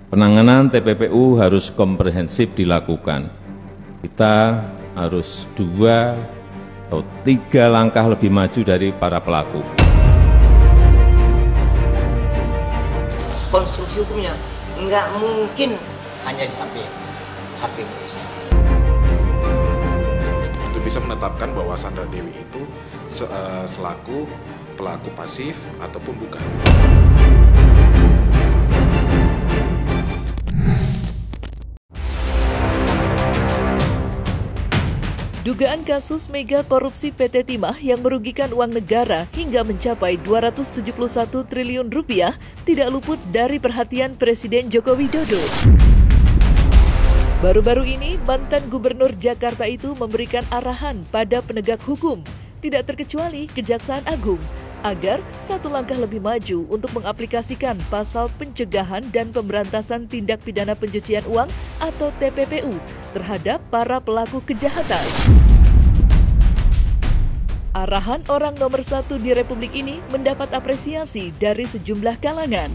Penanganan TPPU harus komprehensif dilakukan. Kita harus 2 atau 3 langkah lebih maju dari para pelaku. Konstruksi hukumnya nggak mungkin hanya disampaikan Harvey Moise. Itu bisa menetapkan bahwa Sandra Dewi itu selaku pelaku pasif ataupun bukan. Dugaan kasus mega korupsi PT Timah yang merugikan uang negara hingga mencapai 271 triliun rupiah tidak luput dari perhatian Presiden Joko Widodo. Baru-baru ini, mantan Gubernur Jakarta itu memberikan arahan pada penegak hukum, tidak terkecuali Kejaksaan Agung, agar satu langkah lebih maju untuk mengaplikasikan pasal pencegahan dan pemberantasan tindak pidana pencucian uang atau TPPU terhadap para pelaku kejahatan. Arahan orang nomor 1 di Republik ini mendapat apresiasi dari sejumlah kalangan,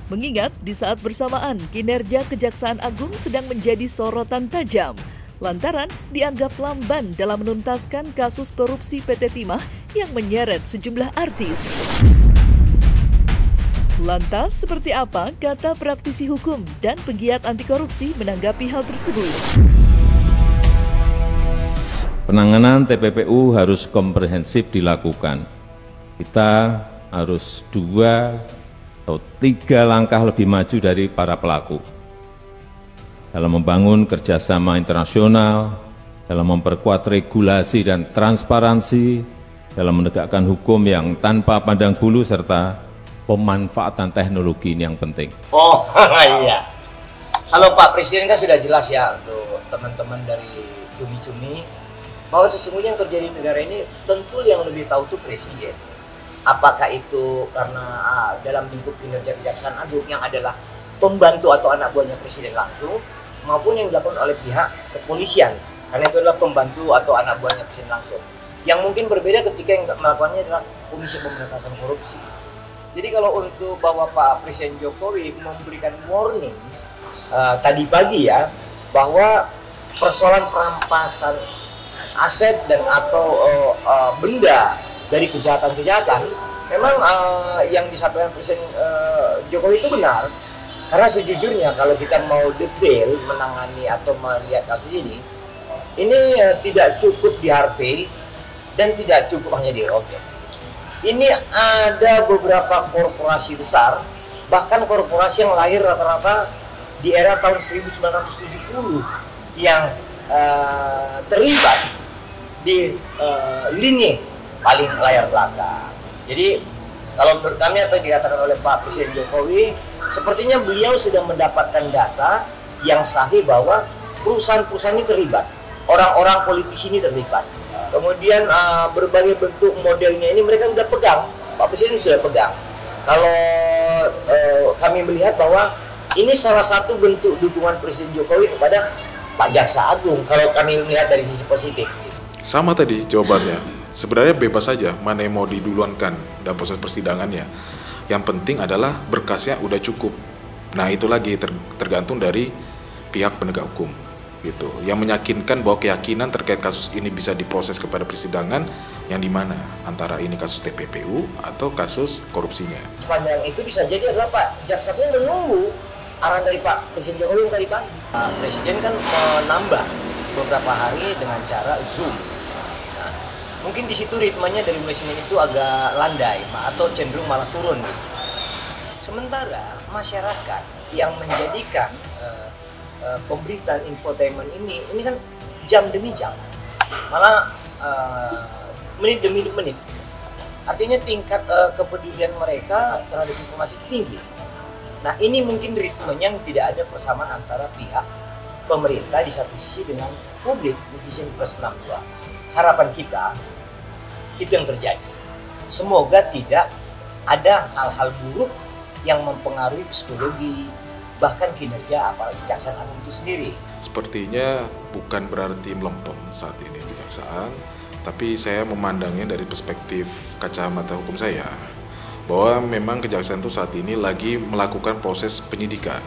mengingat di saat bersamaan kinerja Kejaksaan Agung sedang menjadi sorotan tajam, lantaran dianggap lamban dalam menuntaskan kasus korupsi PT Timah yang menyeret sejumlah artis. Lantas, seperti apa kata praktisi hukum dan penggiat anti korupsi menanggapi hal tersebut? Penanganan TPPU harus komprehensif dilakukan. Kita harus 2 atau 3 langkah lebih maju dari para pelaku dalam membangun kerjasama internasional, dalam memperkuat regulasi dan transparansi, dalam menegakkan hukum yang tanpa pandang bulu, serta pemanfaatan teknologi ini yang penting. Oh iya. Halo Pak Presiden, kan sudah jelas ya untuk teman-teman dari cumi-cumi bahwa sesungguhnya yang terjadi di negara ini tentu yang lebih tahu itu Presiden. Apakah itu karena dalam lingkup kinerja Kejaksaan Agung yang adalah pembantu atau anak buahnya Presiden langsung, maupun yang dilakukan oleh pihak kepolisian, karena itu adalah pembantu atau anak buahnya Presiden langsung. Yang mungkin berbeda ketika yang melakukannya adalah Komisi Pemberantasan Korupsi. Jadi kalau untuk bahwa Pak Presiden Jokowi memberikan warning tadi pagi ya, bahwa persoalan perampasan aset dan atau benda dari kejahatan-kejahatan, memang yang disampaikan Presiden Jokowi itu benar. Karena sejujurnya kalau kita mau detail menangani atau melihat kasus ini tidak cukup di Harvey dan tidak cukup hanya di Robert. Ini ada beberapa korporasi besar, bahkan korporasi yang lahir rata-rata di era tahun 1970 yang terlibat di lini paling layar belakang. Jadi kalau menurut kami apa yang dikatakan oleh Pak Presiden Jokowi, sepertinya beliau sudah mendapatkan data yang sahih bahwa perusahaan-perusahaan ini terlibat, orang-orang politisi ini terlibat. Kemudian berbagai bentuk modelnya ini mereka sudah pegang, Pak Presiden sudah pegang. Kalau kami melihat bahwa ini salah satu bentuk dukungan Presiden Jokowi kepada Pak Jaksa Agung, kalau kami melihat dari sisi positif. Sama tadi jawabannya, sebenarnya bebas saja mana yang mau diduluankan dalam proses persidangannya. Yang penting adalah berkasnya udah cukup. Nah itu lagi tergantung dari pihak penegak hukum gitu. Yang meyakinkan bahwa keyakinan terkait kasus ini bisa diproses kepada persidangan yang dimana antara ini kasus TPPU atau kasus korupsinya. Sepanjang itu bisa jadi adalah Pak Jaksa Agung menunggu arahan dari Pak Presiden Jokowi yang tadi pagi. Presiden kan menambah beberapa hari dengan cara Zoom. Nah, mungkin di situ ritmenya dari mulai Senin itu agak landai atau cenderung malah turun. Sementara masyarakat yang menjadikan pemberitaan infotainment ini kan jam demi jam, malah menit demi menit. Artinya tingkat kepedulian mereka terhadap informasi tinggi. Nah ini mungkin ritmenya yang tidak ada persamaan antara pihak pemerintah di satu sisi dengan publik, netizen plus 62. Harapan kita itu yang terjadi. Semoga tidak ada hal-hal buruk yang mempengaruhi psikologi, bahkan kinerja aparat Kejaksaan Agung itu sendiri. Sepertinya bukan berarti melempem saat ini Kejaksaan, tapi saya memandangnya dari perspektif kacamata hukum saya, bahwa memang Kejaksaan itu saat ini lagi melakukan proses penyidikan.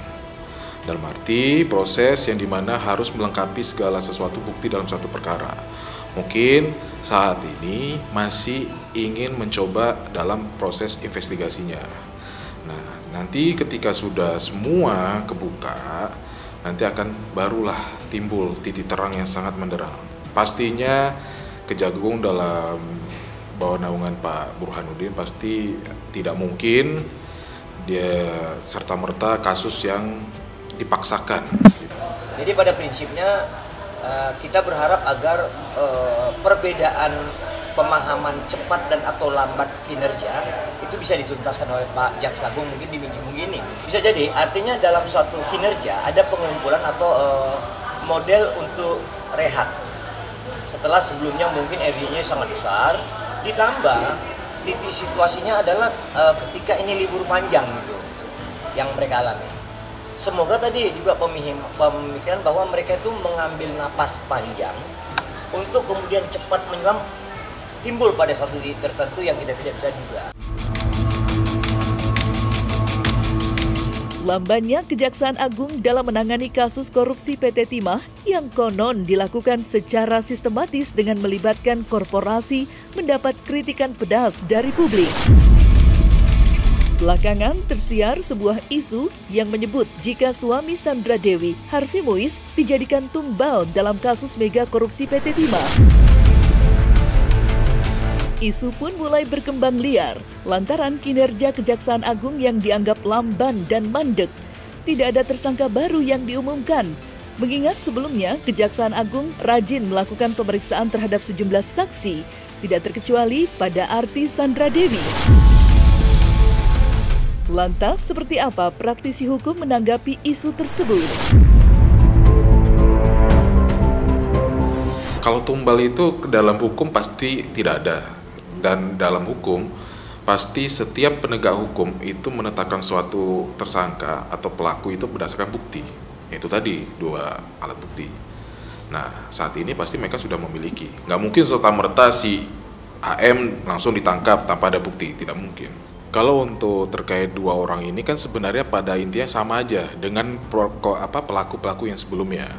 Dalam arti proses yang dimana harus melengkapi segala sesuatu bukti dalam suatu perkara. Mungkin saat ini masih ingin mencoba dalam proses investigasinya. Nah, nanti ketika sudah semua kebuka, nanti akan barulah timbul titik terang yang sangat menderang. Pastinya Kejagung dalam bawah naungan Pak Burhanuddin pasti tidak mungkin dia serta-merta kasus yang dipaksakan. Jadi pada prinsipnya kita berharap agar perbedaan pemahaman cepat dan atau lambat kinerja itu bisa dituntaskan oleh Pak Jaksa Agung mungkin di minggu ini. Bisa jadi artinya dalam suatu kinerja ada pengumpulan atau model untuk rehat. Setelah sebelumnya mungkin RD-nya sangat besar, ditambah titik situasinya adalah ketika ini libur panjang gitu yang mereka alami. Semoga tadi juga pemikiran bahwa mereka itu mengambil napas panjang untuk kemudian cepat menyelam timbul pada satu titik tertentu yang kita tidak bisa duga. Lambannya Kejaksaan Agung dalam menangani kasus korupsi PT Timah yang konon dilakukan secara sistematis dengan melibatkan korporasi mendapat kritikan pedas dari publik. Belakangan tersiar sebuah isu yang menyebut jika suami Sandra Dewi, Harvey Muiz, dijadikan tumbal dalam kasus mega korupsi PT Timah. Isu pun mulai berkembang liar lantaran kinerja Kejaksaan Agung yang dianggap lamban dan mandek. Tidak ada tersangka baru yang diumumkan. Mengingat sebelumnya Kejaksaan Agung rajin melakukan pemeriksaan terhadap sejumlah saksi, tidak terkecuali pada artis Sandra Dewi. Lantas seperti apa praktisi hukum menanggapi isu tersebut? Kalau tumbal itu dalam hukum pasti tidak ada. Dan dalam hukum, pasti setiap penegak hukum itu menetapkan suatu tersangka atau pelaku itu berdasarkan bukti. Itu tadi, 2 alat bukti. Nah, saat ini pasti mereka sudah memiliki. Nggak mungkin serta-merta si AM langsung ditangkap tanpa ada bukti, tidak mungkin. Kalau untuk terkait 2 orang ini kan sebenarnya pada intinya sama aja dengan pelaku-pelaku yang sebelumnya.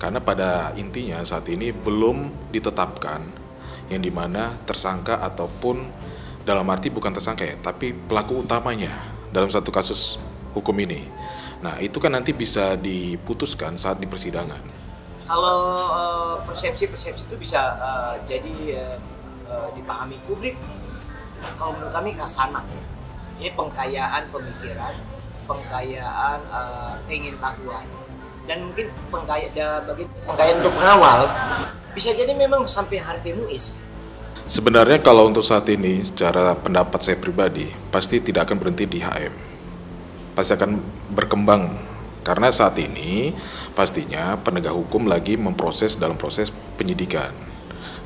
Karena pada intinya saat ini belum ditetapkan yang dimana tersangka ataupun dalam arti bukan tersangka ya, tapi pelaku utamanya dalam satu kasus hukum ini. Nah, itu kan nanti bisa diputuskan saat di persidangan. Kalau persepsi-persepsi itu bisa jadi dipahami publik, kalau menurut kami kasanah ya. Ini pengkayaan pemikiran, pengkayaan keingintahuan, dan mungkin pengkayaan untuk pengawal. Bisa jadi memang sampai Harvey Muiz. Sebenarnya kalau untuk saat ini, secara pendapat saya pribadi, pasti tidak akan berhenti di HM. Pasti akan berkembang. Karena saat ini, pastinya penegak hukum lagi memproses dalam proses penyidikan.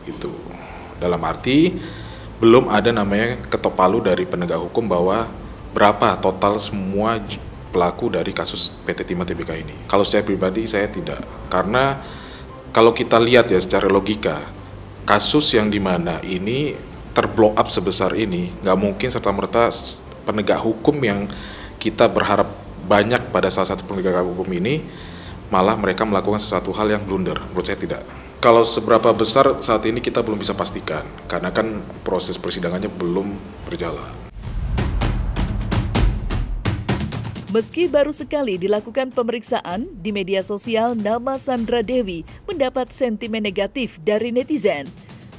Itu. Dalam arti, belum ada namanya ketok palu dari penegak hukum bahwa berapa total semua pelaku dari kasus PT Timah Tbk ini. Kalau saya pribadi, saya tidak. Karena kalau kita lihat ya secara logika, kasus yang dimana ini terblow up sebesar ini, nggak mungkin serta-merta penegak hukum yang kita berharap banyak pada salah satu penegak hukum ini, malah mereka melakukan sesuatu hal yang blunder. Menurut saya tidak. Kalau seberapa besar saat ini kita belum bisa pastikan, karena kan proses persidangannya belum berjalan. Meski baru sekali dilakukan pemeriksaan, di media sosial nama Sandra Dewi mendapat sentimen negatif dari netizen.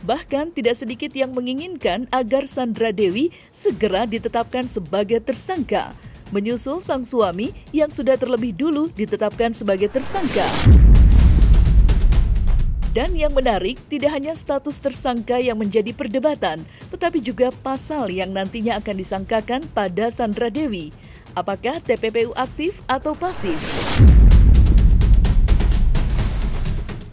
Bahkan tidak sedikit yang menginginkan agar Sandra Dewi segera ditetapkan sebagai tersangka, menyusul sang suami yang sudah terlebih dulu ditetapkan sebagai tersangka. Dan yang menarik, tidak hanya status tersangka yang menjadi perdebatan, tetapi juga pasal yang nantinya akan disangkakan pada Sandra Dewi. Apakah TPPU aktif atau pasif?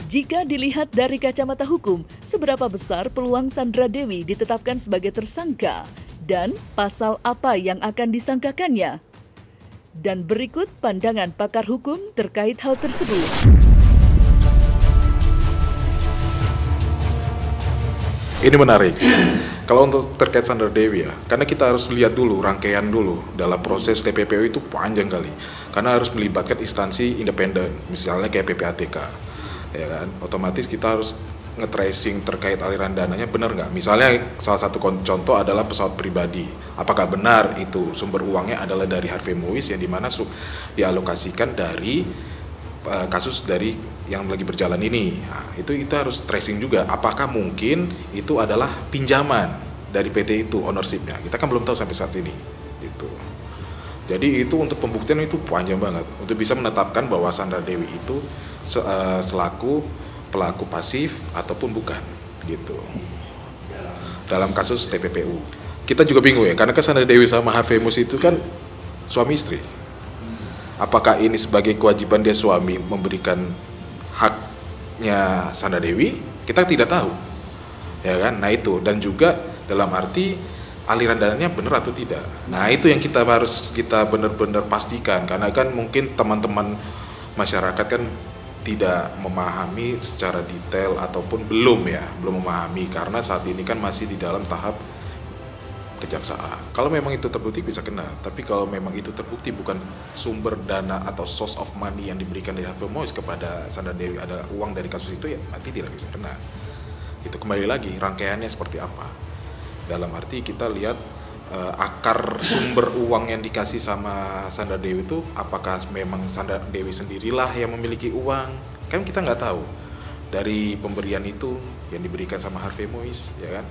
Jika dilihat dari kacamata hukum, seberapa besar peluang Sandra Dewi ditetapkan sebagai tersangka? Dan pasal apa yang akan disangkakannya? Dan berikut pandangan pakar hukum terkait hal tersebut. Ini menarik. Kalau untuk terkait Sandra Dewi ya, karena kita harus lihat dulu rangkaian dulu dalam proses TPPU itu panjang kali, karena harus melibatkan instansi independen, misalnya kayak PPATK, ya kan. Otomatis kita harus nge-tracing terkait aliran dananya benar nggak. Misalnya salah satu contoh adalah pesawat pribadi, apakah benar itu sumber uangnya adalah dari Harvey Moise yang dimana dialokasikan dari kasus dari yang lagi berjalan ini. Nah, itu kita harus tracing juga, apakah mungkin itu adalah pinjaman dari PT itu ownership-nya. Kita kan belum tahu sampai saat ini gitu. Jadi itu untuk pembuktian itu panjang banget untuk bisa menetapkan bahwa Sandra Dewi itu selaku pelaku pasif ataupun bukan gitu dalam kasus TPPU. Kita juga bingung ya, karena kan Sandra Dewi sama Harvey Moise itu kan suami istri. Apakah ini sebagai kewajiban dia suami memberikan haknya Sandra Dewi? Kita tidak tahu, ya kan? Nah itu, dan juga dalam arti aliran dananya benar atau tidak. Nah itu yang kita harus benar-benar pastikan, karena kan mungkin teman-teman masyarakat kan tidak memahami secara detail ataupun belum memahami, karena saat ini kan masih di dalam tahap kejaksaan. Kalau memang itu terbukti bisa kena, tapi kalau memang itu terbukti bukan sumber dana atau source of money yang diberikan dari Harvey Moise kepada Sandra Dewi adalah uang dari kasus itu, ya nanti tidak bisa kena. Itu kembali lagi rangkaiannya seperti apa. Dalam arti kita lihat akar sumber uang yang dikasih sama Sandra Dewi itu, apakah memang Sandra Dewi sendirilah yang memiliki uang? Kan kita nggak tahu dari pemberian itu yang diberikan sama Harvey Moise, ya kan?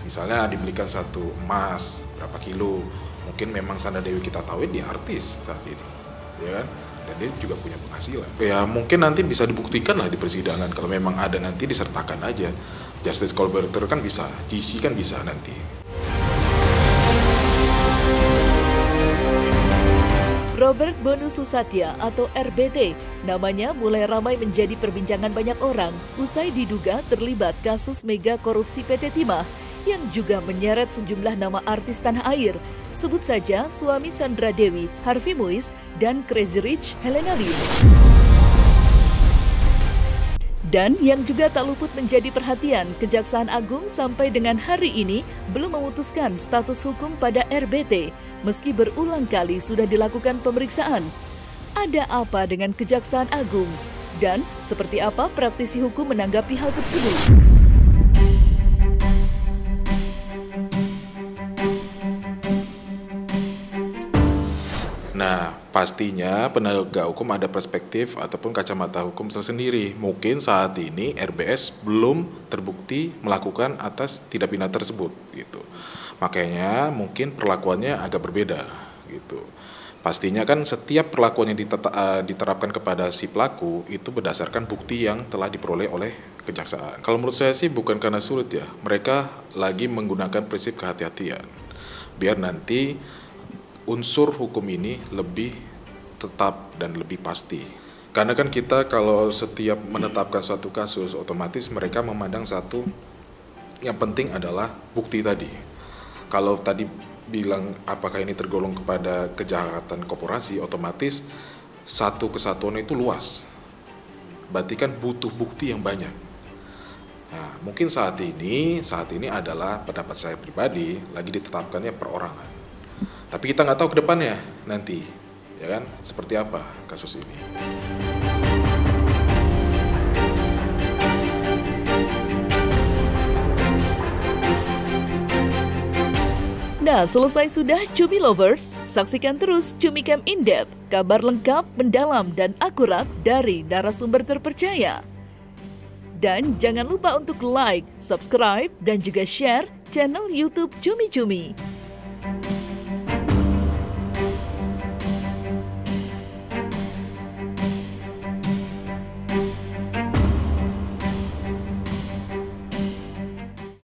Misalnya dibelikan satu emas berapa kilo, mungkin memang Sandra Dewi kita tahu dia artis saat ini, ya kan, dan dia juga punya penghasilan. Ya mungkin nanti bisa dibuktikan lah di persidangan, kalau memang ada nanti disertakan aja. Justice Collaborator kan bisa, GC kan bisa nanti. Robert Bonus Susatya atau RBT, namanya mulai ramai menjadi perbincangan banyak orang usai diduga terlibat kasus mega korupsi PT Timah yang juga menyeret sejumlah nama artis tanah air. Sebut saja suami Sandra Dewi, Harvey Moise, dan Crazy Rich Helena Lim. Dan yang juga tak luput menjadi perhatian, Kejaksaan Agung sampai dengan hari ini belum memutuskan status hukum pada RBT, meski berulang kali sudah dilakukan pemeriksaan. Ada apa dengan Kejaksaan Agung? Dan seperti apa praktisi hukum menanggapi hal tersebut? Nah, pastinya penegak hukum ada perspektif ataupun kacamata hukum tersendiri. Mungkin saat ini RBS belum terbukti melakukan atas tindak pidana tersebut gitu. Makanya mungkin perlakuannya agak berbeda gitu. Pastinya kan setiap perlakuan yang diterapkan kepada si pelaku itu berdasarkan bukti yang telah diperoleh oleh kejaksaan. Kalau menurut saya sih bukan karena sulit ya. Mereka lagi menggunakan prinsip kehati-hatian. Biar nanti unsur hukum ini lebih tetap dan lebih pasti. Karena kan kita kalau setiap menetapkan suatu kasus, otomatis mereka memandang satu yang penting adalah bukti tadi. Kalau tadi bilang apakah ini tergolong kepada kejahatan korporasi, otomatis satu kesatuan itu luas. Berarti kan butuh bukti yang banyak. Nah, mungkin saat ini adalah pendapat saya pribadi lagi ditetapkannya perorangan. Tapi kita nggak tahu ke depannya nanti, ya kan, seperti apa kasus ini. Nah, selesai sudah Cumi Lovers, saksikan terus Cumi Camp In-Depth, kabar lengkap, mendalam, dan akurat dari narasumber terpercaya. Dan jangan lupa untuk like, subscribe, dan juga share channel YouTube Cumi Cumi.